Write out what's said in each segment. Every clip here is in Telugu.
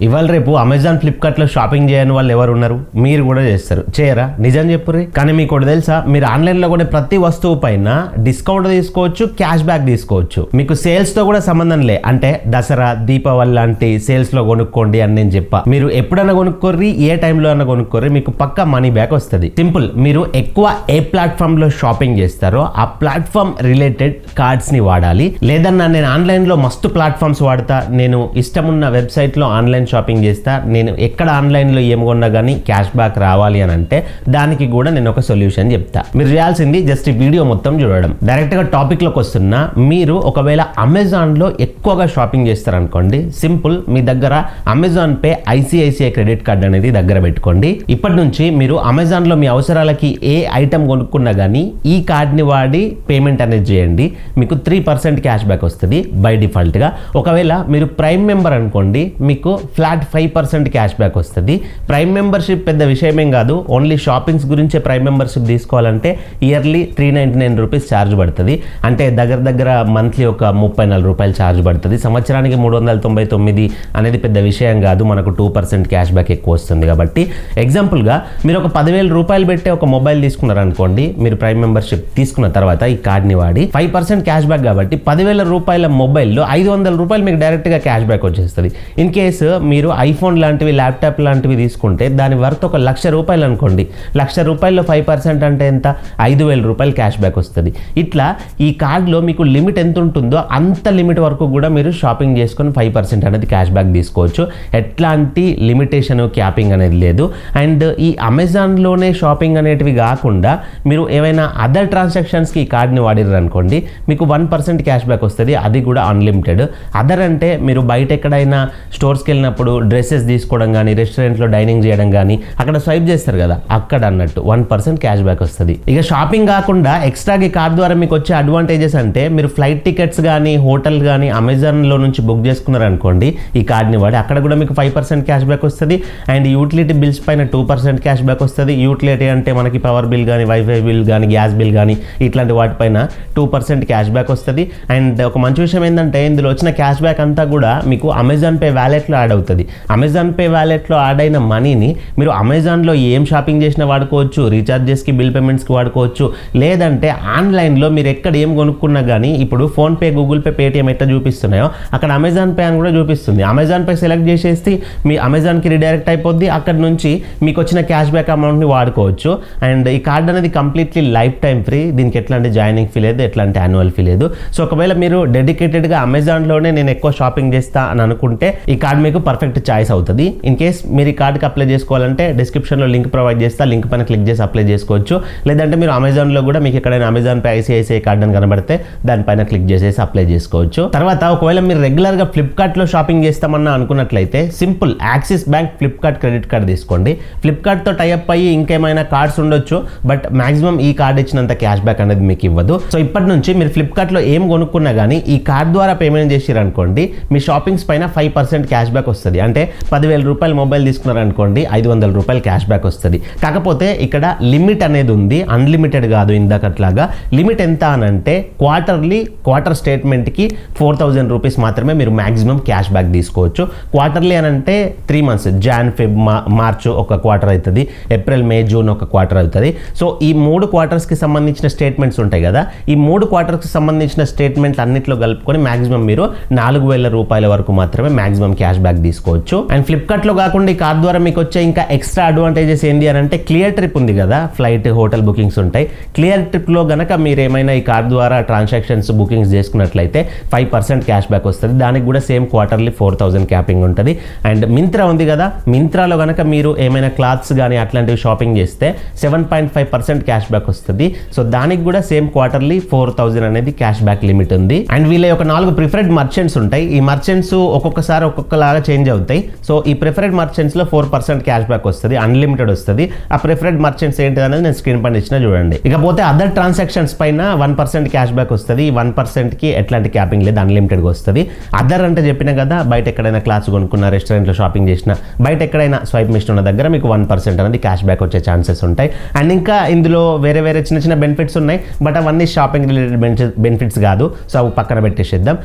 ఇవాళ రేపు అమెజాన్ ఫ్లిప్కార్ట్ లో షాపింగ్ చేయని వాళ్ళు ఎవరు ఉన్నారు? మీరు కూడా చేస్తారు, చేయరా? నిజం చెప్పుర్రి. కానీ మీకు ఒకటి తెలుసా, మీరు ఆన్లైన్ లో కూడా ప్రతి వస్తువు పైన డిస్కౌంట్ తీసుకోవచ్చు, క్యాష్ బ్యాక్ తీసుకోవచ్చు. మీకు సేల్స్ తో కూడా సంబంధం లే. అంటే దసరా, దీపావళి లాంటి సేల్స్ లో కొనుక్కోండి అని నేను చెప్పా. మీరు ఎప్పుడైనా కొనుక్కోర్రి, ఏ టైంలో అయినా కొనుక్కోర్రి, మీకు పక్కా మనీ బ్యాక్ వస్తుంది. సింపుల్. మీరు ఎక్కువ ఏ ప్లాట్ఫామ్ లో షాపింగ్ చేస్తారో ఆ ప్లాట్ఫామ్ రిలేటెడ్ కార్డ్స్ ని వాడాలి. లేదన్నా నేను ఆన్లైన్ లో మస్తు ప్లాట్ఫామ్స్ వాడతా, నేను ఇష్టమున్న వెబ్సైట్ లో ఆన్లైన్ షాపింగ్ చేస్తా, నేను ఎక్కడ ఆన్లైన్ లో ఏం కొన్నా కానీ క్యాష్ బ్యాక్ రావాలి అని అంటే దానికి కూడా నేను ఒక సొల్యూషన్ చెప్తా. మీరు చేయాల్సింది జస్ట్ ఈ వీడియో మొత్తం చూడడం. డైరెక్ట్ గా టాపిక్ లోకి వస్తున్నా. మీరు ఒకవేళ అమెజాన్ లో ఎక్కువగా షాపింగ్ చేస్తారనుకోండి, సింపుల్, మీ దగ్గర Amazon pay ICICI credit card అనేది దగ్గర పెట్టుకోండి. ఇప్పటి నుంచి మీరు అమెజాన్ లో మీ అవసరాలకి ఏ ఐటమ్ కొనుక్కున్నా కానీ ఈ కార్డ్ ని వాడి పేమెంట్ అనేది చేయండి. మీకు 3% క్యాష్ బ్యాక్ వస్తుంది బై డిఫాల్ట్ గా. ఒకవేళ మీరు ప్రైమ్ మెంబర్ అనుకోండి, మీకు ఫ్లాట్ 5% క్యాష్ బ్యాక్ వస్తుంది. ప్రైమ్ మెంబర్షిప్ పెద్ద విషయమేం కాదు. ఓన్లీ షాపింగ్స్ గురించే ప్రైమ్ మెంబర్షిప్ తీసుకోవాలంటే ఇయర్లీ 399 రూపీస్ ఛార్జ్ పడుతుంది. అంటే దగ్గర మంత్లీ ఒక 34 రూపాయలు ఛార్జ్ పడుతుంది. సంవత్సరానికి 399 అనేది పెద్ద విషయం కాదు. మనకు 2% క్యాష్ బ్యాక్ ఎక్కువ వస్తుంది కాబట్టి. ఎగ్జాంపుల్గా మీరు ఒక 10,000 రూపాయలు పెట్టే ఒక మొబైల్ తీసుకున్నారనుకోండి, మీరు ప్రైమ్ మెంబర్షిప్ తీసుకున్న తర్వాత ఈ కార్డ్ని వాడి 5% క్యాష్ బ్యాక్ కాబట్టి 10,000 రూపాయల మొబైల్లో 500 రూపాయలు మీకు డైరెక్ట్గా క్యాష్ బ్యాక్ వచ్చేస్తుంది. ఇన్ కేసు మీరు ఐఫోన్ లాంటివి, ల్యాప్టాప్ లాంటివి తీసుకుంటే దాని వర్త్ ఒక 1,00,000 రూపాయలు అనుకోండి. 1,00,000 రూపాయల్లో 5% అంటే ఎంత? 5,000 రూపాయలు క్యాష్ బ్యాక్ వస్తుంది. ఇట్లా ఈ కార్డులో మీకు లిమిట్ ఎంత ఉంటుందో అంత లిమిట్ వరకు కూడా మీరు షాపింగ్ చేసుకొని 5% అనేది క్యాష్ బ్యాక్ తీసుకోవచ్చు. ఎట్లాంటి లిమిటేషన్, క్యాపింగ్ అనేది లేదు. అండ్ ఈ అమెజాన్లోనే షాపింగ్ అనేటివి కాకుండా మీరు ఏమైనా అదర్ ట్రాన్సాక్షన్స్కి ఈ కార్డ్ని వాడిర్రు అనుకోండి, మీకు 1% క్యాష్ బ్యాక్ వస్తుంది. అది కూడా అన్లిమిటెడ్. అదర్ అంటే మీరు బయట ఎక్కడైనా స్టోర్స్కి వెళ్ళినప్పుడు డ్రెస్సెస్ తీసుకోవడం కానీ, రెస్టారెంట్లో డైనింగ్ చేయడం కానీ అక్కడ స్వైప్ చేస్తారు కదా, అక్కడ అన్నట్టు 1% క్యాష్ బ్యాక్ వస్తుంది. ఇక షాపింగ్ కాకుండా ఎక్స్ట్రాగా ఈ కార్డ్ ద్వారా మీకు వచ్చే అడ్వాంటేజెస్ అంటే మీరు ఫ్లైట్ టికెట్స్ కానీ, హోటల్ కానీ అమెజాన్లో నుంచి బుక్ చేసుకున్నారనుకోండి ఈ కార్డ్ని వాడి, అక్కడ కూడా మీకు 5% క్యాష్ బ్యాక్ వస్తుంది. అండ్ యూటిలిటీ బిల్స్ పైన 2% క్యాష్ బ్యాక్ వస్తుంది. యూటిలిటీ అంటే మనకి పవర్ బిల్ కానీ, వైఫై బిల్ కానీ, గ్యాస్ బిల్ కానీ ఇట్లాంటి వాటిపైన 2% క్యాష్ బ్యాక్ వస్తుంది. అండ్ ఒక మంచి విషయం ఏంటంటే ఇందులో వచ్చిన క్యాష్ బ్యాక్ అంతా కూడా మీకు అమెజాన్ పే వ్యాలెట్లో యాడ్ అవుతుంది. అమెజాన్ పే వ్యాలెట్లో యాడ్ అయిన మనీని మీరు అమెజాన్లో ఏం షాపింగ్ చేసినా వాడుకోవచ్చు, రీఛార్జెస్కి, బిల్ పేమెంట్స్కి వాడుకోవచ్చు. లేదంటే ఆన్లైన్లో మీరు ఎక్కడ ఏం కొనుక్కున్నా కానీ ఇప్పుడు ఫోన్పే, గూగుల్ పే, పేటిఎం ఎట్లా చూపిస్తున్నాయో అక్కడ అమెజాన్ పే అని కూడా చూపిస్తుంది. అమెజాన్ పే సెలెక్ట్ చేసేసి మీ అమెజాన్కి రీడైరెక్ట్ అయిపోద్ది. అక్కడ నుంచి మీకు వచ్చిన క్యాష్ బ్యాక్ అమౌంట్ని వాడుకోవచ్చు. అండ్ ఈ కార్డ్ అనేది కంప్లీట్లీ లైఫ్ టైం ఫ్రీ. దీనికి ఎట్లాంటి జాయినింగ్ ఫీ లేదు, ఎట్లాంటి యాన్యువల్ ఫీ లేదు. సో ఒకవేళ మీరు డెడికేటెడ్గా అమెజాన్లోనే నేను ఎక్కువ షాపింగ్ చేస్తా అని అనుకుంటే ఈ కార్డ్ మీకు పర్ఫెక్ట్ చాయిస్ అవుతుంది. ఇన్ కేస్ మీరు ఈ కార్డ్కి అప్లై చేసుకోవాలంటే డిస్క్రిప్షన్లో లింక్ ప్రొవైడ్ చేస్తా, లింక్ పైన క్లిక్ చేసి అప్లై చేసుకోవచ్చు. లేదంటే మీరు అమెజాన్లో కూడా మీకు ఎక్కడైనా అమెజాన్ పే ఐసిఐసిఐ కార్డ్ అని కనబడితే దానిపైన క్లిక్ చేసేసి అప్లై చేసుకోవచ్చు. తర్వాత ఒకవేళ మీరు రెగ్యులర్గా ఫ్లిప్కార్ట్లో షాపింగ్ చేస్తామన్నా అనుకున్నట్లయితే simple, axis bank Flipkart credit card తీసుకోండి. ఫ్లిప్కార్ట్తో టైఅప్ అయ్యి ఇంకేమైనా కార్డ్స్ ఉండొచ్చు, బట్ మాక్సిమం ఈ కార్డ్ ఇచ్చినంత క్యాష్ బ్యాక్ అనేది మీకు ఇవ్వదు. సో ఇప్పటి నుంచి మీరు ఫ్లిప్కార్ట్లో ఏం కొనుక్కున్నా కానీ ఈ కార్డ్ ద్వారా పేమెంట్ చేసిరనుకోండి, మీ షాపింగ్స్ పైన 5% క్యాష్ బ్యాక్ వస్తుంది. అంటే 10,000 రూపాయలు మొబైల్ తీసుకున్నారనుకోండి, 500 రూపాయలు క్యాష్ బ్యాక్ వస్తుంది. కాకపోతే ఇక్కడ లిమిట్ అనేది ఉంది, అన్లిమిటెడ్ కాదు ఇందాకట్లాగా. లిమిట్ ఎంత అనంటే క్వార్టర్ స్టేట్మెంట్కి 4,000 రూపీస్ మాత్రమే మీరు మాక్సిమం క్యాష్ బ్యాక్ తీసుకోవచ్చు. క్వార్టర్లీ అనంటే 3 మంత్స్, జాన్, ఫెబ్, మార్చ్ ఒక క్వార్టర్ అవుతుంది, ఏప్రిల్, మే, జూన్ ఒక క్వార్టర్ అవుతుంది. సో ఈ 3 క్వార్టర్స్కి సంబంధించిన స్టేట్మెంట్స్ ఉంటాయి కదా, ఈ 3 క్వార్టర్స్కి సంబంధించిన స్టేట్మెంట్లు అన్నిట్లో కలుపుకొని మాక్సిమం మీరు 4,000 రూపాయల వరకు మాత్రమే మాక్సిమం క్యాష్ బ్యాక్ తీసుకోవచ్చు. అండ్ ఫ్లిప్కార్ట్లో కాకుండా ఈ కార్డ్ ద్వారా మీకు వచ్చే ఇంకా ఎక్స్ట్రా అడ్వాంటేజెస్ ఏంటి అని అంటే క్లియర్ ట్రిప్ ఉంది కదా, ఫ్లైట్, హోటల్ బుకింగ్స్ ఉంటాయి. క్లియర్ ట్రిప్లో గనక మీరు ఏమైనా ఈ కార్డ్ ద్వారా ట్రాన్సాక్షన్స్, బుకింగ్స్ చేసుకున్నట్లయితే 5% క్యాష్ బ్యాక్ వస్తుంది. దానికి కూడా సేమ్ క్వార్టర్లీ 4,000 క్యాపింగ్ ఉంటుంది. అండ్ మింత్రా ఉంది కదా, మింత్రాలో కనుక మీరు ఏమైనా క్లాత్స్ కానీ అట్లాంటివి షాపింగ్ చేస్తే 7.5% క్యాష్ బ్యాక్ వస్తుంది. సో దానికి కూడా సేమ్ క్వార్టర్లీ 4,000 అనేది క్యాష్ బ్యాక్ లిమిట్ ఉంది. అండ్ వీళ్ళ ఒక 4 ప్రిఫర్డ్ మర్చెంట్స్ ఉంటాయి. ఈ మర్చెంట్స్ ఒక్కొక్కసారి ఒక్కొక్కలాగా చేంజ్ అవుతాయి. సో ఈ ప్రిఫర్డ్ మర్చెంట్స్లో 4% క్యాష్ బ్యాక్ వస్తుంది, అన్లిమిటెడ్ వస్తుంది. ఆ ప్రిఫర్డ్ మర్చెంట్స్ ఏంటి అనేది నేను స్క్రీన్ పైన ఇచ్చిన చూడండి. ఇకపోతే అదర్ ట్రాన్సాక్షన్స్ పైన 1% క్యాష్ బ్యాక్ వస్తుంది. ఈ 1%కి ఎట్లాంటి క్యాపింగ్ లేదు, అన్లిమిటెడ్గా వస్తుంది. అదర్ అంటే చెప్పిన కదా, బయట ఎక్కడైనా క్లాస్ కొనుక్కున్న, రెస్టారెంట్లో షాపింగ్ చేసిన, బయట ఎక్కడైనా స్వైప్ మిషన్ ఉన్న దగ్గర మీకు 1% అనేది క్యాష్ బ్యాక్ వచ్చే ఛాన్సెస్ ఉంటాయి. అండ్ ఇంకా ఇందులో వేరే చిన్న చిన్న బెనిఫిట్స్ ఉన్నాయి, బట్ అవన్నీ షాపింగ్ రిలేటెడ్ బెనిఫిట్స్ కాదు. సో అవి పక్కన పెట్టేసేద్దాం.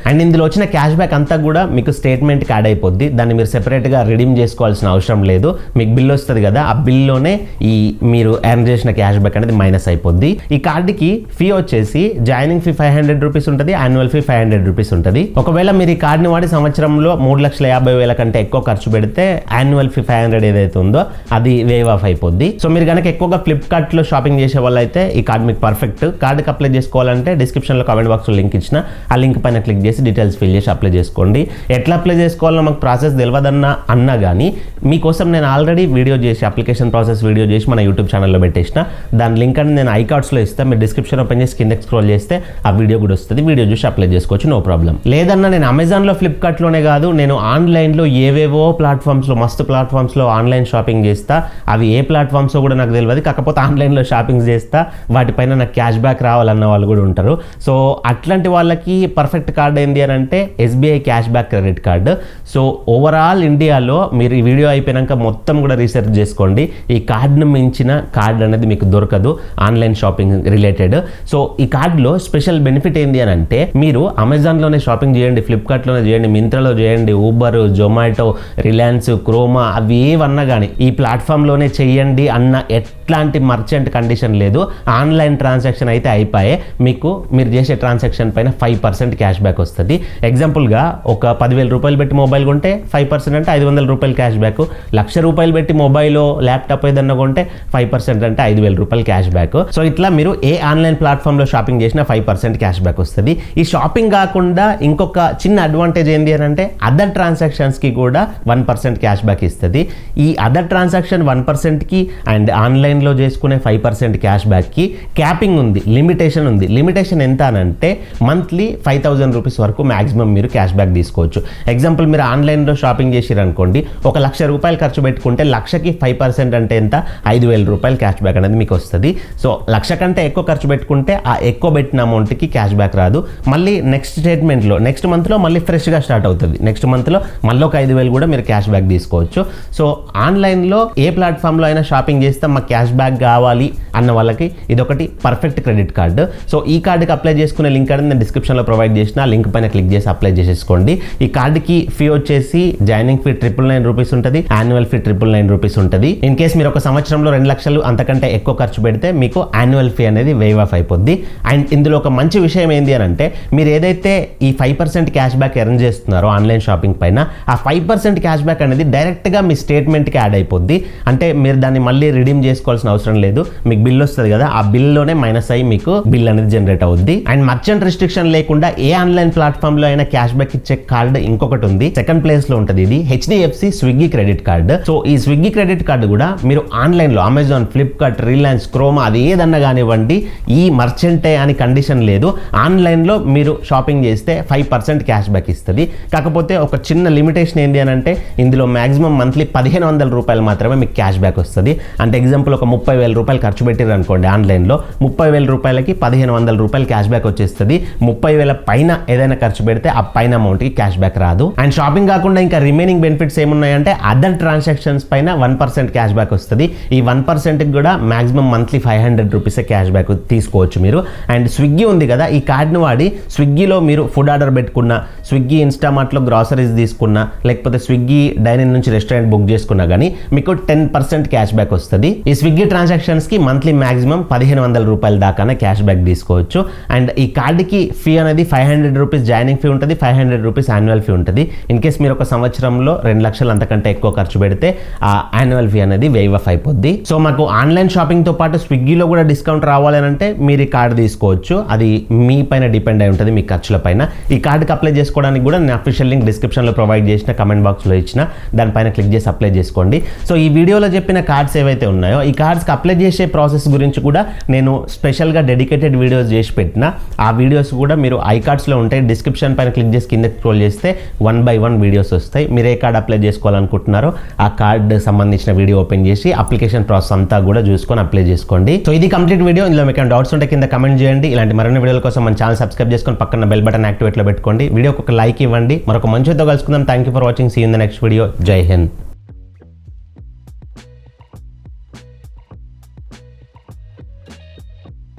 అండ్ ఇందులో వచ్చిన క్యాష్ బ్యాక్ అంతా కూడా మీకు స్టేట్మెంట్కి యాడ్ అయిపోద్ది. దాన్ని దాన్ని మీరు సెపరేట్గా రిడీమ్ చేసుకోవాల్సిన అవసరం లేదు. మీకు బిల్ వస్తుంది కదా, ఆ బిల్లోనే ఈ మీరు ఎర్న్ చేసిన క్యాష్ బ్యాక్ అనేది మైనస్ అయిపోద్ది. ఈ కార్డుకి ఫీ వచ్చేసి జాయినింగ్ ఫీ 500 రూపీస్ ఉంటుంది, యాన్యువల్ ఫీ 500 రూపీస్ ఉంటుంది. ఒకవేళ మీరు ఈ కార్డుని వాడి సంవత్సరంలో 3,50,000 కంటే ఎక్కువ ఖర్చు పెడితే యాన్యువల్ ఫీ 500 ఏదైతే ఉందో అది వేవ్ ఆఫ్ అయిపోద్ది. సో మీరు కనుక ఎక్కువగా ఫ్లిప్కార్ట్లో షాపింగ్ చేసే వాళ్ళు అయితే ఈ కార్డు మీకు పర్ఫెక్ట్. కార్డుకి అప్లై చేసుకోవాలంటే డిస్క్రిప్షన్లో కామెంట్ బాక్స్లో లింక్ ఇచ్చిన, ఆ లింక్ పైన క్లిక్ చేసి డీటెయిల్స్ ఫిల్ చేసి అప్లై చేసుకోండి. ఎట్లా అప్లై చేసుకోవాలో మాకు ప్రాసెస్ తెలియదన్నా కానీ మీకోసం నేను ఆల్రెడీ వీడియో చేసి అప్లికేషన్ ప్రాసెస్ వీడియో చేసి మన యూట్యూబ్ ఛానల్లో పెట్టేసిన. దాని లింక్ అని నేను ఐకార్డ్స్లో ఇస్తాను. మీరు డిస్క్రిప్షన్ ఓపెన్ చేసి కిందకి స్క్రోల్ చేస్తే ఆ వీడియో కూడా వస్తుంది. వీడియో చూసి అప్లై చేసుకోవచ్చు, నో ప్రాబ్లం. లేదన్నా నేను అమెజాన్లో ఫ్లిప్కార్ట్లోనే కాదు, నేను ఆన్లైన్లో ఏవేవో ప్లాట్ఫామ్స్లో మస్తు ప్లాట్ఫామ్స్లో ఆన్లైన్ షాపింగ్ చేస్తా. అవి ఏ ప్లాట్ఫామ్స్ కూడా నాకు తెలియదు, కాకపోతే ఆన్లైన్లో షాపింగ్ చేస్తా, వాటిపైన నాకు క్యాష్ బ్యాక్ రావాలన్న వాళ్ళు కూడా ఉంటారు. సో అట్లాంటి వాళ్ళకి పర్ఫెక్ట్ కార్డ్ ఏంటి అని అంటే SBI cash back credit card. So overall ఇండియాలో మీరు ఈ వీడియో అయిపోయాక మొత్తం కూడా రీసెర్చ్ చేసుకోండి. ఈ కార్డును మించిన కార్డ్ అనేది మీకు దొరకదు ఆన్లైన్ షాపింగ్ రిలేటెడ్. సో ఈ కార్డులో స్పెషల్ బెనిఫిట్ ఏంటి అని అంటే మీరు అమెజాన్లోనే షాపింగ్ చేయండి, ఫ్లిప్కార్ట్లోనే చేయండి, మింత్రాలో చేయండి, ఊబర్, జొమాటో, రిలయన్స్, క్రోమా అవి ఏవన్నా కానీ ఈ ప్లాట్ఫామ్లోనే చేయండి అన్న ఎట్లాంటి మర్చెంట్ కండిషన్ లేదు. ఆన్లైన్ ట్రాన్సాక్షన్ అయితే అయిపోయే మీకు మీరు చేసే ట్రాన్సాక్షన్ పైన 5% క్యాష్ బ్యాక్ వస్తుంది. ఎగ్జాంపుల్గా ఒక 10,000 రూపాయలు పెట్టి మొబైల్ కొంటే 5% అంటే 500 రూపాయలు క్యాష్ బ్యాక్. 1,00,000 రూపాయలు పెట్టి మొబైల్ ల్యాప్టాప్ ఏదన్నా కొంటే 5% అంటే 5,000 రూపాయలు క్యాష్ బ్యాక్. సో ఇట్లా మీరు ఏ ఆన్లైన్ ప్లాట్ఫామ్లో షాపింగ్ చేసినా 5% క్యాష్ బ్యాక్ వస్తుంది. ఈ షాపింగ్ కాకుండా ఇంకొక చిన్న అడ్వాంటేజ్ ఏంటి అని అంటే అదర్ ట్రాన్సాక్షన్స్కి కూడా 1% క్యాష్ బ్యాక్ ఇస్తుంది. ఈ అదర్ ట్రాన్సాక్షన్ 1%కి అండ్ ఆన్లైన్లో చేసుకునే 5% క్యాష్ బ్యాక్కి క్యాపింగ్ ఉంది, లిమిటేషన్ ఉంది. లిమిటేషన్ ఎంత అని అంటే మంత్లీ 5,000 రూపీస్ వరకు మ్యాక్సిమం మీరు క్యాష్ బ్యాక్ తీసుకోవచ్చు. ఎగ్జాంపుల్ మీరు ఆన్లైన్లో షాపింగ్ చేసిరనుకోండి, ఒక 1,00,000 రూపాయలు ఖర్చు పెట్టుకుంటే 1,00,000కి 5% అంటే ఎంత, 5,000 రూపాయలు క్యాష్ బ్యాక్ అనేది మీకు వస్తుంది. సో 1,00,000 కంటే ఎక్కువ ఖర్చు పెట్టుకుంటే ఆ ఎక్కువ పెట్టిన అమౌంట్కి క్యాష్ బ్యాక్ రాదు. మళ్ళీ నెక్స్ట్ స్టేట్మెంట్లో నెక్స్ట్ మంత్లో మళ్ళీ ఫ్రెష్గా స్టార్ట్ అవుతుంది. నెక్స్ట్ మంత్లో మళ్ళీ ఒక 5,000 కూడా మీరు క్యాష్ బ్యాక్ తీసుకోవచ్చు. సో ఆన్లైన్లో ఏ ప్లాట్ఫామ్లో అయినా షాపింగ్ చేస్తే మాకు క్యాష్ బ్యాక్ కావాలి అన్న వాళ్ళకి ఇదొకటి పర్ఫెక్ట్ క్రెడిట్ కార్డు. సో ఈ కార్డుకి అప్లై చేసుకునే లింక్ అనేది నేను డిస్క్రిప్షన్లో ప్రొవైడ్ చేసిన, లింక్ పైన క్లిక్ చేసి అప్లై చేసేసుకోండి. ఈ కార్డుకి ఫీ వచ్చేసి జాయినింగ్ ఫీ 999 రూపీస్ ఉంటుంది, యాన్యువల్ ఫీ 999 రూపీస్ ఉంటుంది. ఇన్ కేస్ మీరు ఒక సంవత్సరంలో 2 లక్షలు అంతకంటే ఎక్కువ ఖర్చు పెడితే మీకు యాన్యువల్ ఫీ అనేది వేవ్ ఆఫ్ అయిపోద్ది. అండ్ ఇందులో ఒక మంచి విషయం ఏంటి అని అంటే మీరు ఏదైతే ఈ 5% క్యాష్ బ్యాక్ ఎర్న్ చేస్తున్నారో ఆన్లైన్ షాపింగ్ పైన, ఆ 5% క్యాష్ బ్యాక్ అనేది డైరెక్ట్గా మీ స్టేట్మెంట్కి యాడ్ అయిపోద్ది. అంటే మీరు దాన్ని మళ్ళీ రిడీమ్ చేసుకోవాల్సిన అవసరం లేదు. మీకు బిల్ వస్తుంది కదా, ఆ బిల్లోనే మైనస్ అయ్యి మీకు బిల్ అనేది జనరేట్ అవుద్ది. అండ్ మర్చెంట్ రిస్ట్రిక్షన్ లేకుండా ఏ ఆన్లైన్ ప్లాట్ఫామ్ లో అయినా క్యాష్ బ్యాక్ ఇచ్చే కార్డు ఇంకొకటి ఉంది, సెకండ్ ప్లేస్ లో ఉంటుంది. ఇది HDFC Swiggy credit card. So ఈ స్విగ్గీ క్రెడిట్ కార్డు కూడా మీరు ఆన్లైన్ లో అమెజాన్, ఫ్లిప్కార్ట్, రిలయన్స్, క్రోమా అది ఏదన్నా కానివ్వండి, ఈ మర్చెంటే అని కండిషన్ లేదు. ఆన్లైన్ లో మీరు షాపింగ్ చేస్తే 5% క్యాష్ బ్యాక్ ఇస్తుంది. కాకపోతే ఒక చిన్న లిమిటేషన్ ఏంటి అని అంటే ఇందులో మాక్సిమం మంత్లీ 1,500 రూపాయలు మాత్రమే మీకు క్యాష్ బ్యాక్ వస్తుంది. అంటే ఎగ్జాంపుల్ ఒక 30,000 రూపాయలు ఖర్చు పెట్టారు అనుకోండి ఆన్లైన్లో, 30,000 రూపాయలకి 1,500 రూపాయలు క్యాష్ బ్యాక్ వచ్చేస్తుంది. 30,000 పైన ఏదైనా ఖర్చు పెడితే ఆ పైన అమౌంట్కి క్యాష్ బ్యాక్ రాదు. అండ్ షాపింగ్ కాకుండా ఇంకా రిమైనింగ్ బెనిఫిట్స్ ఏమున్నాయంటే అదర్ ట్రాన్సాక్షన్స్ పైన 1% క్యాష్ బ్యాక్ వస్తుంది. ఈ 1%కి కూడా maximum monthly 500 rupees cash back తీసుకోవచ్చు మీరు. అండ్ స్విగ్గీ ఉంది కదా, ఈ కార్డును వాడి స్విగ్గీలో మీరు ఫుడ్ ఆర్డర్ పెట్టుకున్నా, స్విగ్గీ ఇన్స్టామార్ట్లో గ్రాసరీస్ తీసుకున్నా, లేకపోతే స్విగ్గీ డైనింగ్ నుంచి రెస్టారెంట్ బుక్ చేసుకున్నా కానీ మీకు 10% క్యాష్ బ్యాక్ వస్తుంది. ఈ స్విగ్గీ ట్రాన్సాక్షన్స్కి మంత్లీ మాక్సిమం 1,500 రూపాయల దాకానే క్యాష్ బ్యాక్ తీసుకోవచ్చు. అండ్ ఈ కార్డుకి ఫీ అనేది 500 రూపీస్ జాయినింగ్ ఫీ ఉంటుంది, 500 రూపీస్ యాన్యువల్ ఫీ ఉంటుంది. ఇన్ కేస్ మీరు ఒక సంవత్సరంలో 2 లక్షలు అంతకంటే ఎక్కువ ఖర్చు పెడితే ఆ యాన్యువల్ ఫీ అనేది వేవ్ ఆఫ్ అయిపోద్ది. సో మాకు ఆన్లైన్ షాపింగ్తో పాటు స్విగ్గీలో కూడా డిస్కౌంట్ రావాలని అంటే మీరు ఈ కార్డు తీసుకోవచ్చు. అది మీ పైన డిపెండ్ అయి ఉంటుంది, మీ ఖర్చుల పైన. ఈ కార్డుకి అప్లై చేసుకోవడానికి కూడా నేను అఫీషియల్ లింక్ డిస్క్రిప్షన్లో ప్రొవైడ్ చేసిన, కమెంట్ బాక్స్లో ఇచ్చిన, దానిపైన క్లిక్ చేసి అప్లై చేసుకోండి. సో ఈ వీడియోలో చెప్పిన కార్డ్స్ ఏవైతే ఉన్నాయో ఈ కార్డ్స్కి అప్లై చేసే ప్రాసెస్ గురించి కూడా నేను స్పెషల్గా డెడికేటెడ్ వీడియోస్ చేసి పెట్టిన. ఆ వీడియోస్ కూడా మీరు ఐకార్డ్స్లో ఉంటాయి. డిస్క్రిప్షన్ పైన క్లిక్ చేసి కింద స్క్రోల్ చేస్తే 1 by 1 వీడియోస్ వస్తాయి. మీరు ఏ కార్డ్ అప్లై చేసుకోవాలనుకుంటున్నారో ఆ కార్డ్ సంబంధించిన వీడియో ఓపెన్ చేసి అప్లికేషన్ ప్రాసెస్ అంతా కూడా చూసుకొని అప్లై చేసుకోండి. సో ఇది కంప్లీట్ వీడియో. ఇందులో మీకు డౌట్స్ ఉంటే కింద కమెంట్ చేయండి. ఇలాంటి మరిన్ని వీడియోల కోసం మన ఛానల్ సబ్స్క్రైబ్ చేసుకొని పక్కన బెల్ బటన్ యాక్టివేట్లో పెట్టుకోండి. వీడియోకి ఒక లైక్ ఇవ్వండి. మరొక మంచితో కలుసుకుందాం. Thank you for watching. See in the next video. Jai Hind.